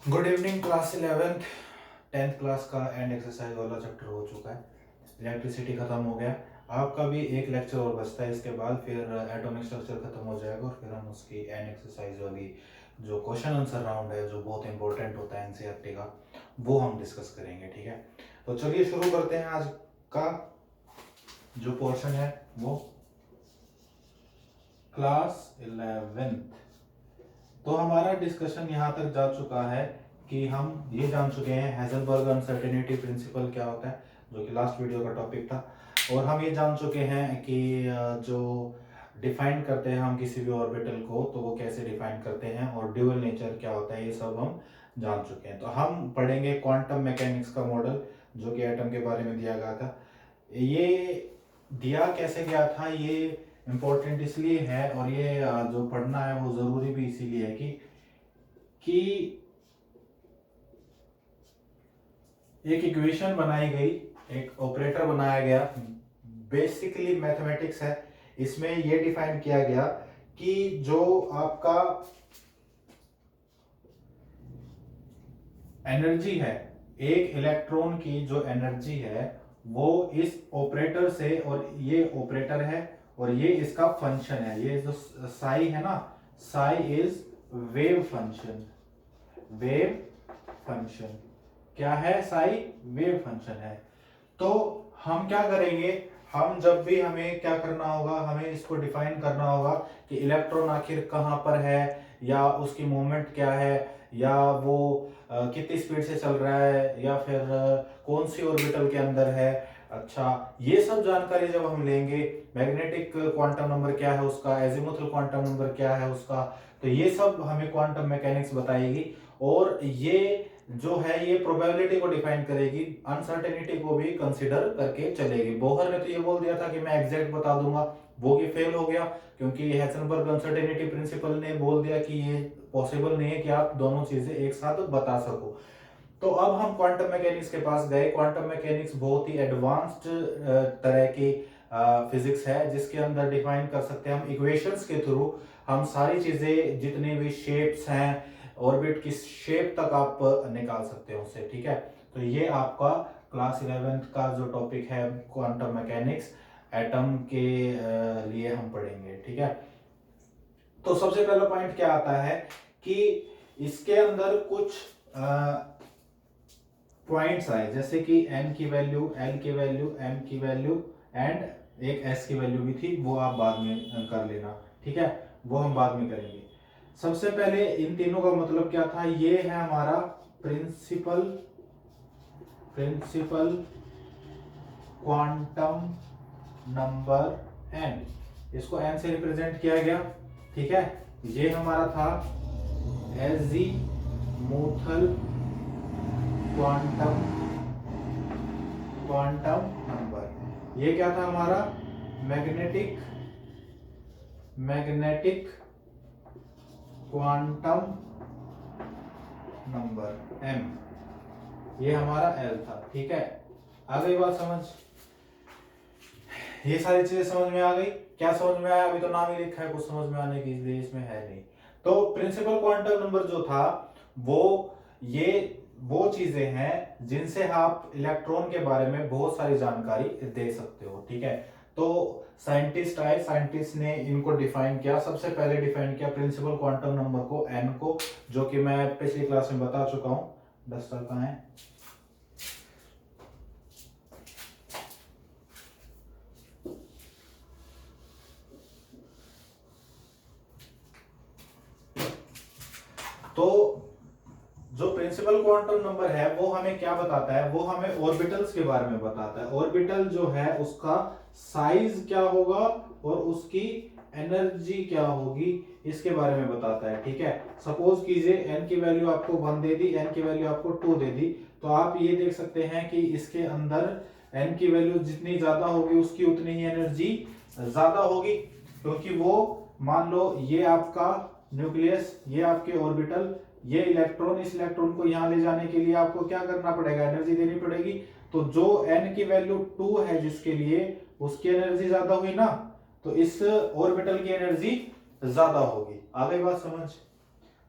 Good evening class 11th 10th class का and exercise वाला chapter हो चुका है। इलेक्ट्रिसिटी ख़त्म हो गया। आपका भी एक लेक्चर और बचता है, इसके बाद फिर एटॉमिक स्ट्रक्चर ख़त्म हो जाएगा और फिर हम उसकी एंड एक्सरसाइज वाली जो क्वेश्चन आंसर राउंड है जो बहुत इंपॉर्टेंट होता है एनसीईआरटी का, वो हम डिस्कस करेंगे। ठीक है, तो चलिए शुरू करते हैं। आज का जो पोर्शन है वो क्लास 11th। तो हमारा डिस्कशन यहाँ तक जा चुका है कि हम ये जान चुके हैं हाइजेनबर्ग अनसर्टेनिटी प्रिंसिपल क्या होता है, जो कि लास्ट वीडियो का टॉपिक था। और हम ये जान चुके हैं कि जो डिफाइन करते हैं हम किसी भी ऑर्बिटल को, तो वो कैसे डिफाइन करते हैं और ड्यूअल नेचर क्या होता है, ये सब हम जान चुके हैं। तो हम पढ़ेंगे क्वांटम मैकेनिक्स का मॉडल, जो कि एटम के बारे में दिया गया था। ये दिया कैसे गया था, ये इम्पोर्टेंट इसलिए है और ये जो पढ़ना है वो ज़रूरी भी इसीलिए है कि एक इक्वेशन बनाई गई, एक ऑपरेटर बनाया गया, बेसिकली मैथमेटिक्स है। इसमें ये डिफाइन किया गया कि जो आपका एनर्जी है, एक इलेक्ट्रॉन की जो एनर्जी है वो इस ऑपरेटर से, और ये ऑपरेटर है और ये इसका फंक्शन है, ये जो साई है ना, Sai is wave function. Wave function क्या है? साई वेव फंक्शन है। तो हम क्या करेंगे, हम जब भी हमें क्या करना होगा, हमें इसको डिफाइन करना होगा कि इलेक्ट्रॉन आखिर कहाँ पर है, या उसकी मूवमेंट क्या है, या वो कितनी स्पीड से चल रहा है, या फिर कौन सी ऑर्बिटल के अंदर है। अच्छा, ये सब जानकारी जब हम लेंगे, मैग्नेटिक क्वांटम नंबर क्या है उसका, एजीमुथल क्वांटम नंबर क्या है उसका, तो ये सब हमें क्वांटम मैकेनिक्स बताएगी। और ये जो है ये प्रोबेबिलिटी को डिफाइन करेगी, अनसर्टेनिटी को भी कंसीडर करके चलेगी। बोहर ने तो ये बोल दिया था कि मैं एग्जैक्ट बता दूंगा, वो भी फेल हो गया, क्योंकि हाइजेनबर्ग अनसर्टेनिटी प्रिंसिपल ने बोल दिया कि ये पॉसिबल नहीं है कि आप दोनों चीजें एक साथ बता सको। तो अब हम क्वांटम मैकेनिक्स के पास गए। क्वांटम मैकेनिक्स बहुत ही एडवांस्ड तरह की फिजिक्स है, जिसके अंदर डिफाइन कर सकते हैं हम इक्वेशंस के थ्रू, हम सारी चीजें, जितनी भी शेप्स हैं, ऑर्बिट की शेप तक आप निकाल सकते हो उससे। ठीक है, तो ये आपका क्लास 11th का जो टॉपिक है क्वांटम मैकेनिक्स, एटम के लिए हम पढ़ेंगे। ठीक है, तो सबसे पहला पॉइंट क्या आता है कि इसके अंदर कुछ पॉइंट्स आए, जैसे कि n की वैल्यू, l की वैल्यू, m की वैल्यू एंड एक s की वैल्यू भी थी, वो आप बाद में कर लेना। ठीक है, वो हम बाद में करेंगे। सबसे पहले इन तीनों का मतलब क्या था, ये है हमारा प्रिंसिपल क्वांटम नंबर n, इसको n से रिप्रेजेंट किया गया। ठीक है, ये हमारा था एजीमुथल क्वांटम नंबर। ये क्या था हमारा? मैग्नेटिक क्वांटम नंबर m, ये हमारा l था। ठीक है, आ गई बात समझ? ये सारी चीजें समझ में आ गई? क्या समझ में आया? अभी तो नाम ही लिखा है कुछ समझ में आने की, इसलिए इसमें है नहीं। तो प्रिंसिपल क्वांटम नंबर जो था वो चीजें हैं जिनसे आप इलेक्ट्रॉन के बारे में बहुत सारी जानकारी दे सकते हो। ठीक है, तो साइंटिस्ट आए, साइंटिस्ट ने इनको डिफाइन किया। सबसे पहले डिफाइन किया प्रिंसिपल क्वांटम नंबर को, n को, जो कि मैं पिछली क्लास में बता चुका हूं। डस्टर कहाँ है? तो जो प्रिंसिपल क्वांटम नंबर है वो हमें क्या बताता है, वो हमें ऑर्बिटल्स के बारे में बताता है। ऑर्बिटल जो है उसका साइज क्या होगा और उसकी एनर्जी क्या होगी, इसके बारे में बताता है। ठीक है, सपोज कीजिए n की वैल्यू आपको 1 दे दी, n की वैल्यू आपको 2 दे दी, तो आप ये देख सकते हैं कि इसके अंदर n की वैल्यू जितनी ज्यादा होगी उसकी उतनी ही एनर्जी ज्यादा होगी, क्योंकि वो, मान लो ये आपका न्यूक्लियस, ये आपके ऑर्बिटल, ये इलेक्ट्रॉन, इस इलेक्ट्रॉन को यहां ले जाने के लिए आपको क्या करना पड़ेगा? एनर्जी देनी पड़ेगी। तो जो n की वैल्यू 2 है जिसके लिए, उसकी एनर्जी ज्यादा हुई ना, तो इस ऑर्बिटल की एनर्जी ज्यादा होगी। आ गई बात समझ?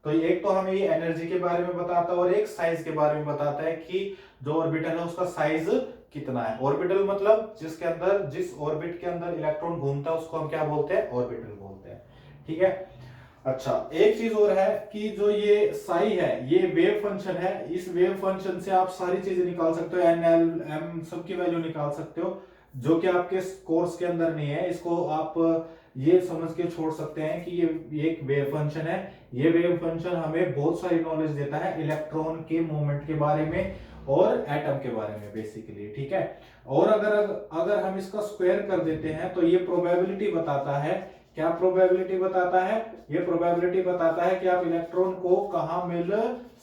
तो एक तो हमें ये एनर्जी के बारे में बताता है और एक साइज के बारे में बताता है कि जो ऑर्बिटल है उसका साइज कितना है। ऑर्बिटल मतलब जिसके अंदर, जिस ऑर्बिट के अंदर इलेक्ट्रॉन घूमता है उसको हम क्या बोलते हैं, ऑर्बिटल बोलते हैं। ठीक है। अच्छा, एक चीज और है कि जो ये साई है ये वेव फंक्शन है। इस वेव फंक्शन से आप सारी चीजें निकाल सकते हो, एन एल एम सबकी वैल्यू निकाल सकते हो, जो कि आपके कोर्स के अंदर नहीं है। इसको आप ये समझ के छोड़ सकते हैं कि ये एक वेव फंक्शन है। ये वेव फंक्शन हमें बहुत सारी नॉलेज देता है इलेक्ट्रॉन के मूवमेंट के बारे में और एटम के बारे में बेसिकली। ठीक है। और अगर अगर हम इसका स्क्वायर कर देते हैं तो ये प्रोबेबिलिटी बताता है। क्या प्रोबेबिलिटी बताता है? ये प्रोबेबिलिटी बताता है कि आप इलेक्ट्रॉन को कहां मिल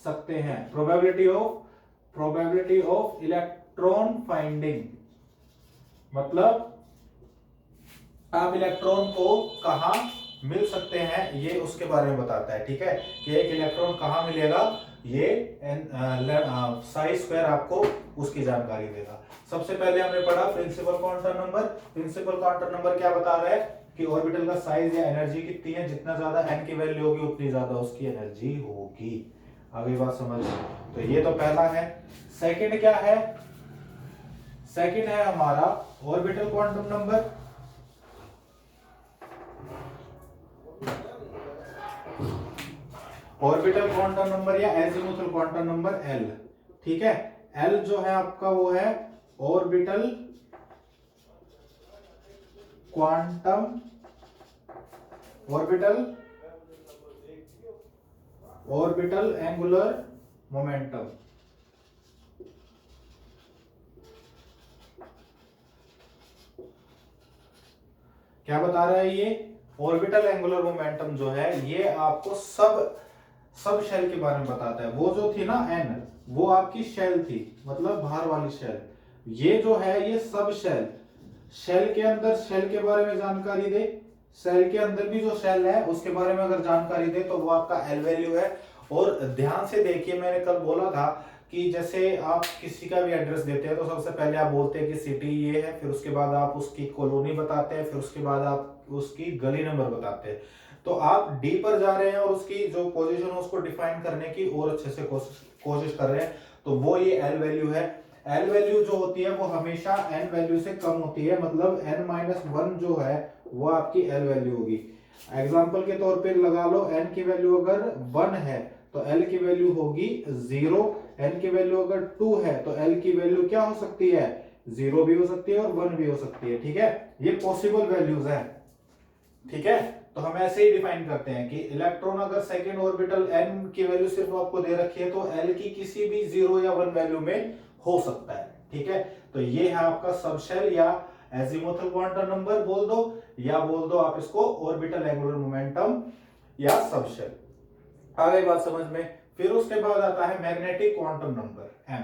सकते हैं। प्रोबेबिलिटी ऑफ इलेक्ट्रॉन फाइंडिंग, मतलब आप इलेक्ट्रॉन को कहां मिल सकते हैं, ये उसके बारे में बताता है। ठीक है, कि एक इलेक्ट्रॉन कहां मिलेगा, ये साई स्क्वायर आपको उसकी जानकारी देगा। सबसे पहले हमने पढ़ा principal quantum number. Principal quantum number क्या बता रहा है कि ऑर्बिटल का साइज या एनर्जी कितनी है, जितना ज्यादा एन की वैल्यू होगी उतनी ज्यादा उसकी एनर्जी होगी। अगली बात समझ। तो ये तो पहला है। सेकंड क्या है? सेकंड है हमारा orbital quantum number. Orbital quantum number या एजीमुथल क्वांटम नंबर एल। ठीक है, एल जो है आपका वो है orbital quantum orbital angular momentum. क्या बता रहा है ये? ऑर्बिटल एंगुलर मोमेंटम जो है ये आपको सब शेल के बारे में बताता है। वो जो थी ना एन, वो आपकी शेल थी, मतलब बाहर वाली शेल। ये जो है ये सब शेल के अंदर शेल के बारे में जानकारी दे, सेल के अंदर भी जो शेल है उसके बारे में अगर जानकारी दे तो वो आपका एल वैल्यू है। और ध्यान से देखिए, मैंने कल बोला था कि जैसे आप किसी का भी एड्रेस देते हैं तो सबसे पहले आप बोलते हैं कि सिटी ये है, फिर उसके बाद आप उसकी कॉलोनी बताते हैं, फिर उसके बाद आप उसकी गली नंबर बताते हैं। तो आप डी पर जा रहे हैं और उसकी जो पोजीशन है उसको डिफाइन करने की और अच्छे से कोशिश कर रहे हैं, तो वो ये एल वैल्यू है। एल वैल्यू जो होती है वो हमेशा एन वैल्यू से कम होती है, मतलब एन माइनस वन जो है वो आपकी एल वैल्यू होगी। एग्जाम्पल के तौर पे लगा लो, एन की वैल्यू अगर वन है तो एल की वैल्यू होगी 0। एन की वैल्यू अगर 2 है तो एल की वैल्यू क्या हो सकती है? 0 भी हो सकती है और 1 भी हो सकती है। ठीक है, ये पॉसिबल वैल्यूज है। ठीक है, तो हम ऐसे ही डिफाइन करते हैं कि इलेक्ट्रॉन अगर सेकेंड ऑर्बिटल एन की वैल्यू सिर्फ आपको दे रखी है तो एल की किसी भी 0 या 1 वैल्यू में हो सकता है। ठीक है, तो ये है आपका सबशेल या एजीमुथल क्वांटम नंबर बोल दो, या बोल दो आप इसको ऑर्बिटल एंगुलर मोमेंटम या सबशेल। आ गई बात समझ में। फिर उसके बाद आता है मैग्नेटिक क्वांटम नंबर एम।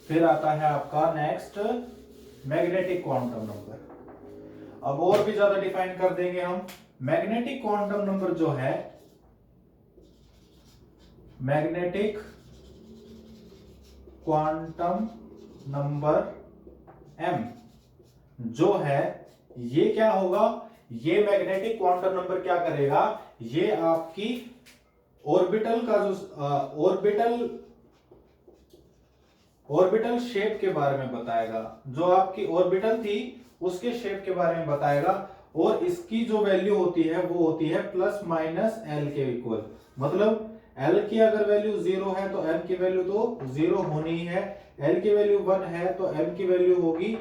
फिर आता है आपका नेक्स्ट मैग्नेटिक क्वांटम नंबर। अब और भी ज्यादा डिफाइन कर देंगे हम। मैग्नेटिक क्वांटम नंबर जो है, मैग्नेटिक क्वांटम नंबर एम जो है ये क्या होगा? ये मैग्नेटिक क्वांटम नंबर क्या करेगा? ये आपकी ऑर्बिटल का जो ऑर्बिटल शेप के बारे में बताएगा। जो आपकी ऑर्बिटल थी उसके शेप के बारे में बताएगा। और इसकी जो वैल्यू होती है वो होती है प्लस माइनस एल के इक्वल। मतलब एल की अगर वैल्यू 0 है तो एम की वैल्यू तो 0 होनी ही है। एल की वैल्यू 1 है तो एम की वैल्यू होगी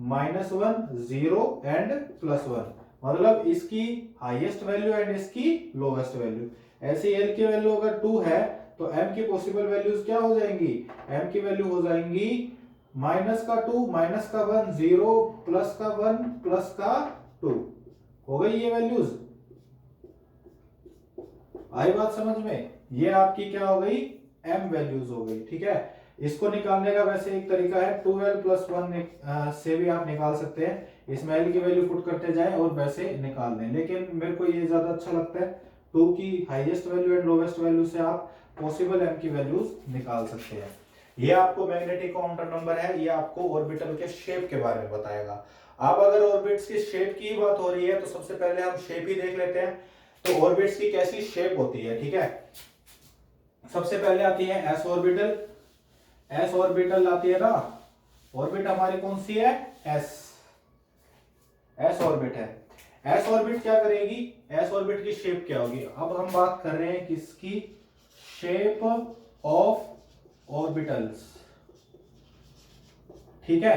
-1, 0 एंड +1। मतलब इसकी हाईएस्ट वैल्यू एंड इसकी लोवेस्ट वैल्यू। ऐसे एल की वैल्यू अगर 2 है तो एम की पॉसिबल वैल्यूज क्या हो जाएंगी? एम की वैल्यू हो जाएंगी -2, -1, 0, +1, +2। हो गई ये वैल्यूज। आई बात समझ में? ये आपकी क्या हो गई? एम वैल्यूज हो गई। ठीक है, इसको निकालने का वैसे एक तरीका है 2l + 1 से भी आप निकाल सकते हैं। इसमें एल की वैल्यू पुट करते जाएं और वैसे निकाल दें, लेकिन मेरे को ये ज्यादा अच्छा लगता है 2 की highest value and lowest value से आप पॉसिबल एम की वैल्यूज निकाल सकते हैं। ये आपको मैग्नेटिक क्वांटम नंबर है, ये आपको ऑर्बिटल के शेप के बारे में बताएगा। अब अगर ऑर्बिट्स की शेप की बात हो रही है तो सबसे पहले हम शेप ही देख लेते हैं। तो ऑर्बिट्स की कैसी शेप होती है, ठीक है। सबसे पहले आती है एस ऑर्बिटल। एस ऑर्बिटल आती है ना, ऑर्बिट हमारी कौन सी है, एस, एस ऑर्बिट है। एस ऑर्बिट क्या करेगी, एस ऑर्बिट की शेप क्या होगी। अब हम बात कर रहे हैं किसकी, शेप ऑफ ऑर्बिटल्स, ठीक है।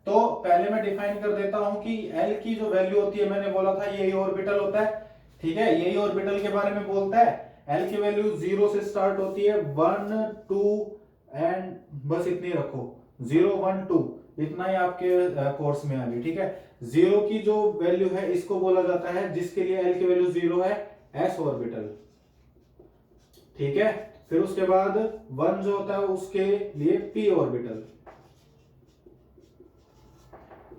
तो पहले मैं डिफाइन कर देता हूं कि एल की जो वैल्यू होती है, मैंने बोला था यही ऑर्बिटल होता है, ठीक है, यही ऑर्बिटल के बारे में बोलता है। एल की वैल्यू 0 से स्टार्ट होती है, 1 2 एंड बस इतनी रखो, 0 1 2, इतना ही आपके कोर्स में आगे, ठीक है। 0 की जो वैल्यू है इसको बोला जाता है, जिसके लिए एल की वैल्यू 0 है, एस ऑर्बिटल, ठीक है। फिर उसके बाद 1 जो होता है उसके लिए पी ऑर्बिटल,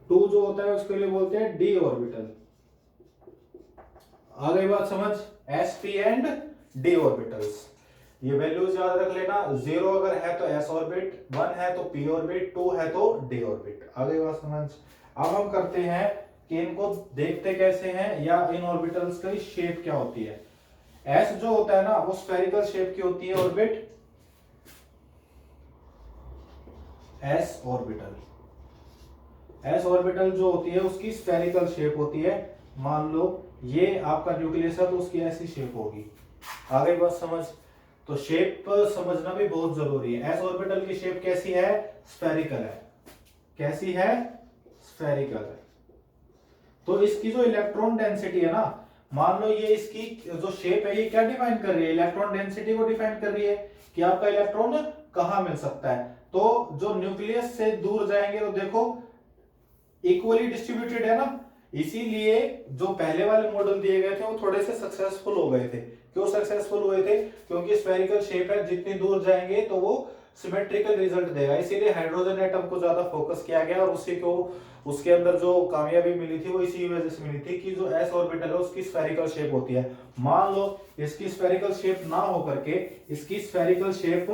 2 जो होता है उसके लिए बोलते हैं डी ऑर्बिटल। आ गई बात समझ, S P and D orbitals, ये वैल्यूज याद रख लेना। 0 अगर है तो एस ऑर्बिट, 1 है तो पी ऑर्बिट, 2 है तो डी ऑर्बिट। आ गई बात समझ। अब हम करते हैं कि इनको देखते कैसे हैं, या इन ऑर्बिटल्स की शेप क्या होती है। एस जो होता है ना वो स्फेरिकल शेप की होती है orbit, S orbital, S orbital जो होती है उसकी स्फेरिकल शेप होती है। मान लो ये आपका न्यूक्लियस है तो उसकी ऐसी शेप होगी। आ गई बात समझ। तो शेप समझना भी बहुत जरूरी है। एस ऑर्बिटल की शेप कैसी है, स्फेरिकल है। कैसी है, स्फेरिकल है। तो इसकी जो इलेक्ट्रॉन डेंसिटी है ना, मान लो ये इसकी जो शेप है ये क्या डिफाइन कर रही है, इलेक्ट्रॉन डेंसिटी को डिफाइन कर रही है कि आपका इलेक्ट्रॉन कहां मिल सकता है। तो जो न्यूक्लियस से दूर जाएंगे तो देखो इक्वली डिस्ट्रीब्यूटेड है ना, इसीलिए जो पहले वाले मॉडल दिए गए थे वो थोड़े से सक्सेसफुल हो गए थे। क्यों सक्सेसफुल हुए थे, क्योंकि स्फेरिकल शेप है, जितनी दूर जाएंगे तो वो सिमेट्रिकल रिजल्ट देगा, इसीलिए हाइड्रोजन एटम को ज्यादा फोकस किया गया और उसी को उसके अंदर जो कामयाबी मिली थी वो इसी वजह से मिली थी कि जो एस ऑर्बिटल है उसकी स्फेरिकल शेप होती है। मान लो इसकी स्फेरिकल शेप ना हो करके, इसकी स्फेरिकल शेप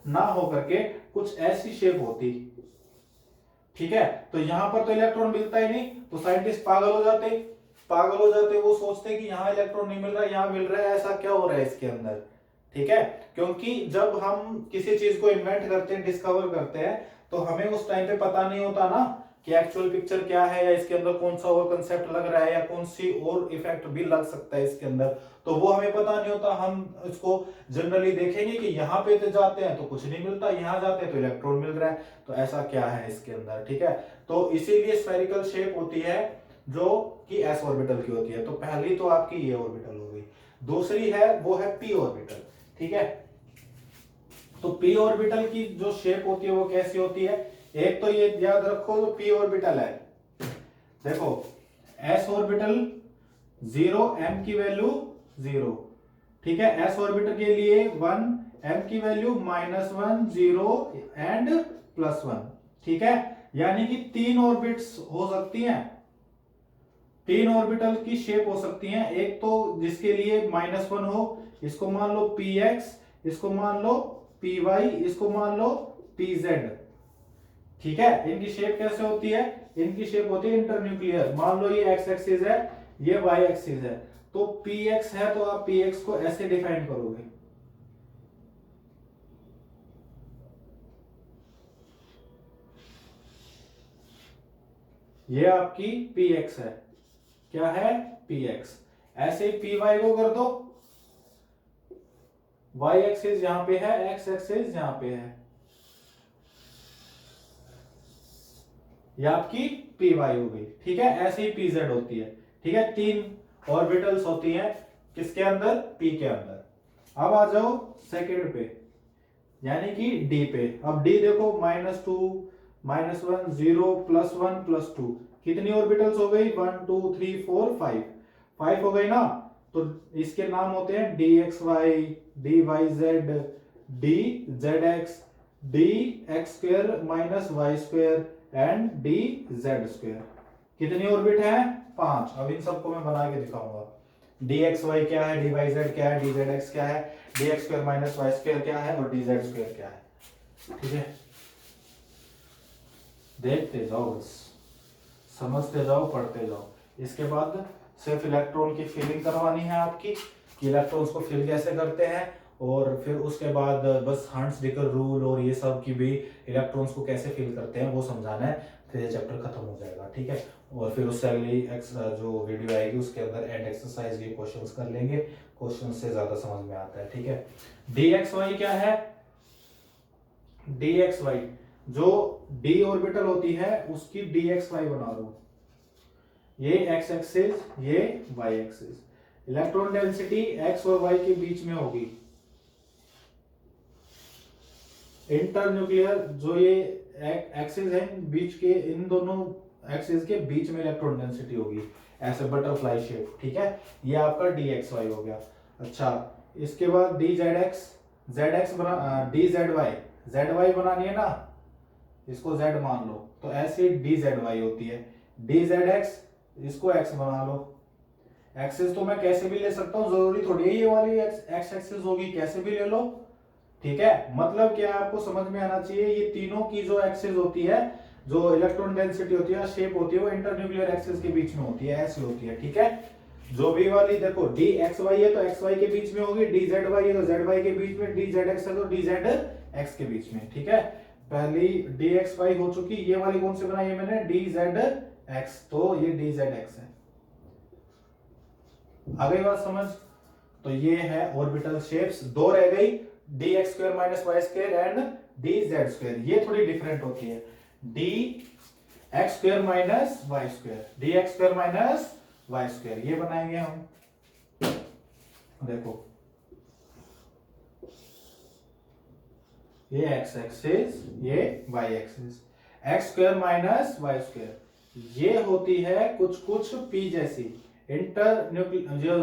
ना हो करके कुछ ऐसी शेप होती, ठीक है, तो यहां पर तो इलेक्ट्रॉन मिलता ही नहीं, तो साइंटिस्ट पागल हो जाते, पागल हो जाते, वो सोचते कि यहां इलेक्ट्रॉन नहीं मिल रहा, यहां मिल रहा है, ऐसा क्या हो रहा है इसके अंदर, ठीक है। क्योंकि जब हम किसी चीज को इन्वेंट करते हैं, डिस्कवर करते हैं, तो हमें उस टाइम पे पता नहीं होता ना कि एक्चुअल पिक्चर क्या है, या इसके अंदर कौन सा और कंसेप्ट लग रहा है, या कौन सी और इफेक्ट भी लग सकता है इसके अंदर, तो वो हमें पता नहीं होता। हम इसको जनरली देखेंगे कि यहाँ पे तो जाते हैं तो कुछ नहीं मिलता, यहाँ जाते हैं तो इलेक्ट्रॉन मिल रहा है, तो ऐसा क्या है इसके अंदर, ठीक है। तो इसीलिए स्फेरिकल शेप होती है जो कि एस ऑर्बिटल की होती है। तो पहली तो आपकी ये ऑर्बिटल हो गई। दूसरी है वो है पी ऑर्बिटल, ठीक है। तो पी ऑर्बिटल की जो शेप होती है वो कैसी होती है, एक तो ये याद रखो जो पी ऑर्बिटल है, देखो एस ऑर्बिटल 0, एम की वैल्यू 0, ठीक है। एस ऑर्बिटल के लिए 1, एम की वैल्यू -1 0 एंड +1, ठीक है। यानी कि 3 ऑर्बिट्स हो सकती हैं, 3 ऑर्बिटल की शेप हो सकती हैं। एक तो जिसके लिए -1 हो, इसको मान लो px, इसको मान लो py, इसको मान लो pz, ठीक है। इनकी शेप कैसे होती है, इनकी शेप होती है इंटरन्यूक्लियर। मान लो ये एक्स एक्सिस है, ये वाई एक्सिस है, तो px है तो आप px को ऐसे डिफाइन करोगे, ये आपकी px है, क्या है, px। ऐसे ही py को कर दो, y एक्सिस यहां पे है, x एक्सिस यहां पे है, ये आपकी py हो गई, ठीक है। ऐसे ही pz होती है, ठीक है। 3 ऑर्बिटल्स होती हैं किसके अंदर, p के अंदर। अब आ जाओ सेकंड पे, यानी कि d पे। अब d देखो -2 -1 0 +1 +2, कितनी ऑर्बिटल्स हो गई, 1 2 3 4 5, 5 हो गई ना। तो इसके नाम होते हैं dxy, dyz, dzx, dx² -y² and dz²। कितनी ऑर्बिट है, 5। अब इन सबको मैं बना के दिखाऊंगा। dxy क्या है, dyz क्या है, dzx क्या है, dx² -y² क्या है और dz² क्या है, ठीक है। देखते जाओ बस, समझते जाओ, पढ़ते जाओ। इसके बाद सिर्फ इलेक्ट्रॉन की फिलिंग करवानी है आपकी, कि इलेक्ट्रॉन्स को फिल कैसे करते हैं, और फिर उसके बाद बस हर्ट्ज-डिकर रूल और ये सब की भी इलेक्ट्रॉन्स को कैसे फिल करते हैं वो समझाना है, फिर ये चैप्टर खत्म हो जाएगा, ठीक है। और फिर उससे अगली जो वीडियो आएगी उसके अंदर एंड एक्सरसाइज के क्वेश्चंस कर लेंगे, क्वेश्चन से ज्यादा समझ में आता है, ठीक है। dxy क्या है? dxy जो d ऑर्बिटल होती है उसकी dxy बना दो, ये x एक्सिस, ये y axis. Electron density x और y के बीच में होगी। इंटरन्यूक्लियर जो ये एक्सिस है, बीच के इन दोनों एक्सिस के बीच में इलेक्ट्रॉन डेंसिटी होगी, ऐसे बटरफ्लाई शेप, ठीक है। ये आपका dxy हो गया। अच्छा, इसके बाद dzx, zx बना, zy बनानी है ना, इसको z मान लो, तो ऐसे dzy होती है। dzx इसको x बना लो। एक्सिस तो मैं कैसे भी ले सकता हूँ, जरूरी थोड़ी है ये वाली एक्स एक्सिस होगी, कैसे भी ले लो, ठीक है। मतलब क्या आपको समझ में आना चाहिए, ये तीनों की जो एक्सिस होती है, जो इलेक्ट्रॉन डेंसिटी होती है, शेप होती है, वो इंटरन्यूक्लियर एक्सिस के बीच में होती है, ऐसी होती है, ठीक है। जो भी वाली देखो dxy है तो xy के बीच में होगी, dzy है तो zy के बीच में, dzx है तो dzx के बीच में, ठीक है। पहली dxy हो चुकी, ये वाली कौन सी बनाई है मैंने, dzx, तो ये dzx है। आ गई बात समझ? तो ये है ऑर्बिटल शेप्स, दो रह गई, dx square minus Y square and dz square. ये थोड़ी डिफरेंट होती है, dx square minus Y square, dx square minus Y square, ये बनाएंगे हम। देखो ये x एक्सिस, ये y axis, x square minus Y square, ये होती है कुछ कुछ p जैसी, इंटरन्यूक्लियर जो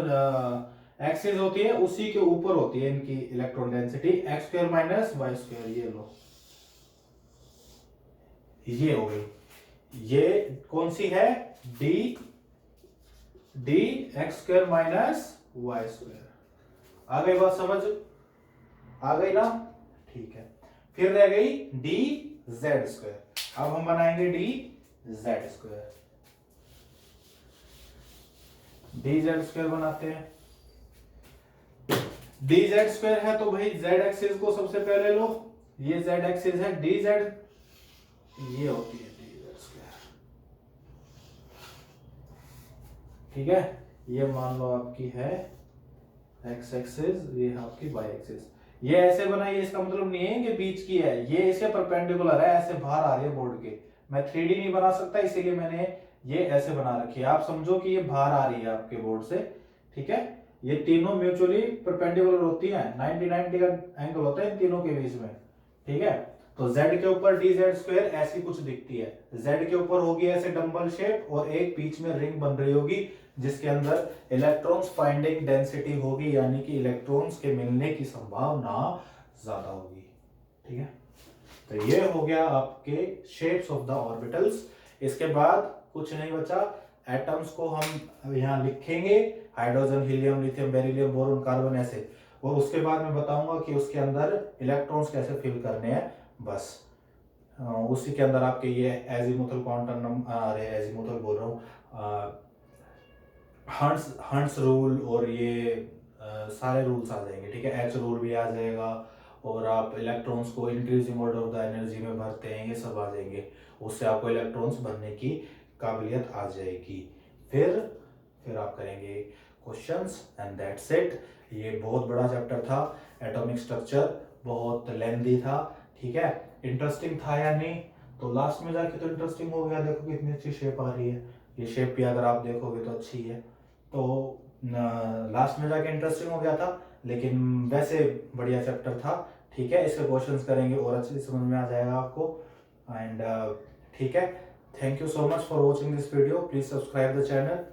एक्सिस होती है उसी के ऊपर होती है इनकी electron density, X square minus Y square, ये लो, ये हो गई। ये कौन सी है, D X square minus Y square. आ गई बात समझ? आ गई ना, ठीक है। फिर रह गई डी जेड स्क्वायर, अब हम बनाएंगे D Z square. D Z square बनाते हैं। डी जेड स्क्वायर है तो भाई जेड एक्सिस को सबसे पहले लो, ये जेड एक्सिस है, डी जेड ये होती है डी जेड स्क्वायर, ठीक है। ये मान लो आपकी है एक्स एक्सिस, ये आपकी वाई एक्सिस। ये ऐसे बनाइए, इसका मतलब नहीं है कि बीच की है, ये इसके परपेंडिकुलर है, ऐसे बाहर आ रही है बोर्ड के। मैं 3D नहीं बना सकता, इसीलिए मैंने ये ऐसे बना रखी है। आप समझो कि ये बाहर आ रही है आपके बोर्ड से, ठीक है। ये तीनों म्यूचुअली परपेंडिकुलर होती हैं, 90-90 का एंगल होता है इन तीनों के बीच में, ठीक है। तो z के ऊपर डी जेड स्क्वायर ऐसी कुछ दिखती है, z के ऊपर होगी ऐसे डंबल शेप, और एक बीच में रिंग बन रही होगी जिसके अंदर इलेक्ट्रॉन्स फाइंडिंग डेंसिटी होगी, यानी कि इलेक्ट्रॉन्स के मिलने की संभावना ज्यादा होगी, ठीक है। तो ये हो गया आपके शेप्स ऑफ द ऑर्बिटल्स। इसके बाद कुछ नहीं बचा, एटम्स को हम यहाँ लिखेंगे, hydrogen, helium, lithium, beryllium, boron, carbon, ऐसे। और उसके बाद मैं बताऊंगा कि उसके अंदर इलेक्ट्रॉन्स कैसे फिल करने हैं, बस। उसी के अंदर आपके ये एजीमुथल क्वांटम नंबर, अरे एजीमुथल बोल रहा हूँ, हंट्स रूल और ये सारे रूल्स आ जाएंगे, ठीक है। एच रूल भी आ जाएगा, और आप इलेक्ट्रॉन्स को increasing order of the energy में भरते हैं, ये सब आ जाएंगे। उससे आपको इलेक्ट्रॉन्स भरने की काबिलियत आ जाएगी। फिर आप करेंगे क्वेश्चंस एंड दैट्स इट। ये बहुत बड़ा चैप्टर था, एटॉमिक स्ट्रक्चर, बहुत लेंथी था, ठीक है। इंटरेस्टिंग था या नहीं? तो लास्ट में जाके तो इंटरेस्टिंग हो गया। देखो कितनी अच्छी शेप आ रही है, ये शेप भी अगर आप देखोगे तो अच्छी है, तो लास्ट में जाके इंटरेस्टिंग हो गया था। लेकिन वैसे बढ़िया चैप्टर था, ठीक है। इसके क्वेश्चंस करेंगे और अच्छे से समझ में आ जाएगा आपको, एंड ठीक है। Thank you so much for watching this video, please subscribe the channel.